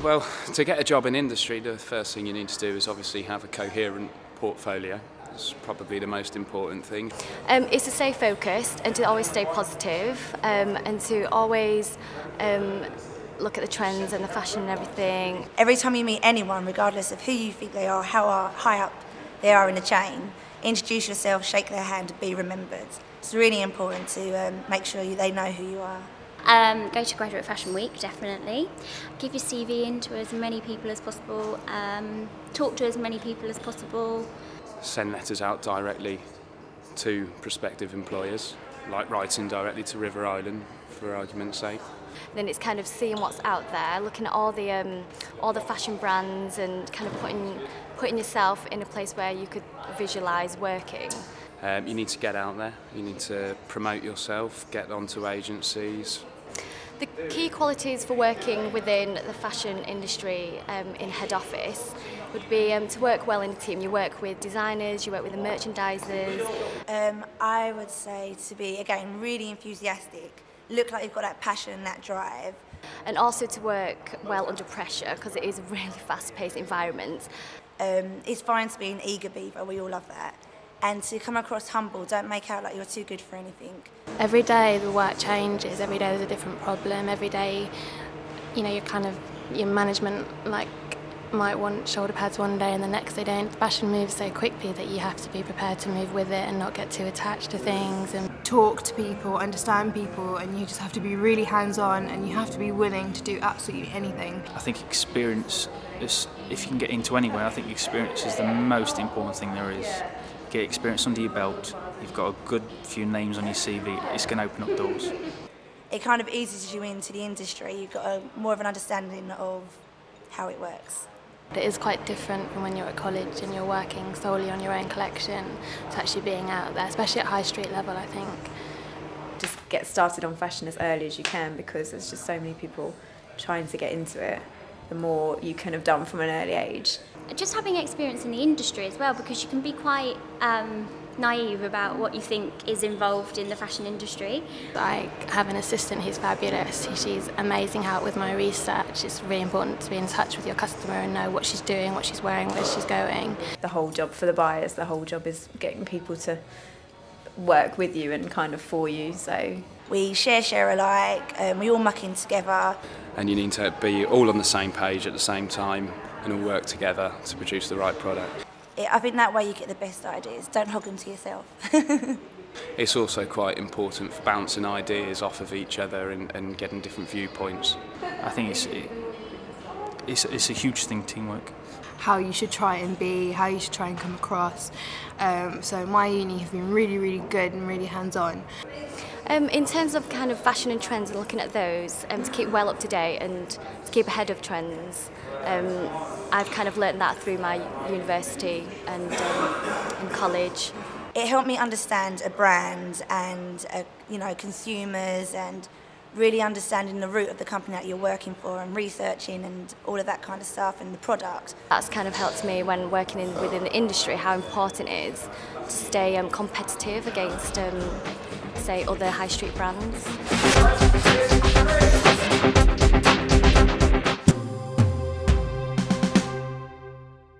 Well, to get a job in industry, the first thing you need to do is obviously have a coherent portfolio. It's probably the most important thing. It's to stay focused and to always stay positive, and to always look at the trends and the fashion and everything. Every time you meet anyone, regardless of who you think they are, how high up they are in the chain, introduce yourself, shake their hand, and be remembered. It's really important to make sure they know who you are. Go to Graduate Fashion Week, definitely. Give your CV in to as many people as possible. Talk to as many people as possible. Send letters out directly to prospective employers, like writing directly to River Island, for argument's sake. Then it's kind of seeing what's out there, looking at all the fashion brands, and kind of putting yourself in a place where you could visualise working. You need to get out there, you need to promote yourself, get onto agencies. The key qualities for working within the fashion industry in head office would be to work well in a team. You work with designers, you work with the merchandisers. I would say to be, again, really enthusiastic, look like you've got that passion and that drive. And also to work well under pressure, because it is a really fast-paced environment. It's fine to be an eager beaver, we all love that. And to come across humble, don't make out like you're too good for anything. Every day the work changes, every day there's a different problem, every day, you know, your management might want shoulder pads one day and the next they don't. Fashion moves so quickly that you have to be prepared to move with it and not get too attached to things. And talk to people, understand people, and you just have to be really hands-on and you have to be willing to do absolutely anything. I think experience is, if you can get into anywhere, I think experience is the most important thing there is. Get experience under your belt, you've got a good few names on your CV, it's going to open up doors. It kind of eases you into the industry, you've got more of an understanding of how it works. It is quite different from when you're at college and you're working solely on your own collection to actually being out there, especially at high street level, I think. Just get started on fashion as early as you can, because there's just so many people trying to get into it. The more you can have done from an early age. Just having experience in the industry as well, because you can be quite naive about what you think is involved in the fashion industry. I have an assistant who's fabulous. She's amazing help with my research. It's really important to be in touch with your customer and know what she's doing, what she's wearing, where she's going. The whole job for the buyers, the whole job is getting people to work with you and kind of for you. So we share alike, we all muck in together. And you need to be all on the same page at the same time and all work together to produce the right product. I think that way you get the best ideas. Don't hog them to yourself. It's also quite important for bouncing ideas off of each other and getting different viewpoints. I think it's a huge thing, teamwork. How you should try and be, how you should try and come across. So my uni have been really, really good and really hands-on. In terms of kind of fashion and trends and looking at those, to keep well up to date and to keep ahead of trends, I've kind of learnt that through my university and in college. It helped me understand a brand and consumers, and really understanding the root of the company that you're working for and researching and all of that kind of stuff and the product. That's kind of helped me when working within the industry, how important it is to stay competitive against say other high street brands.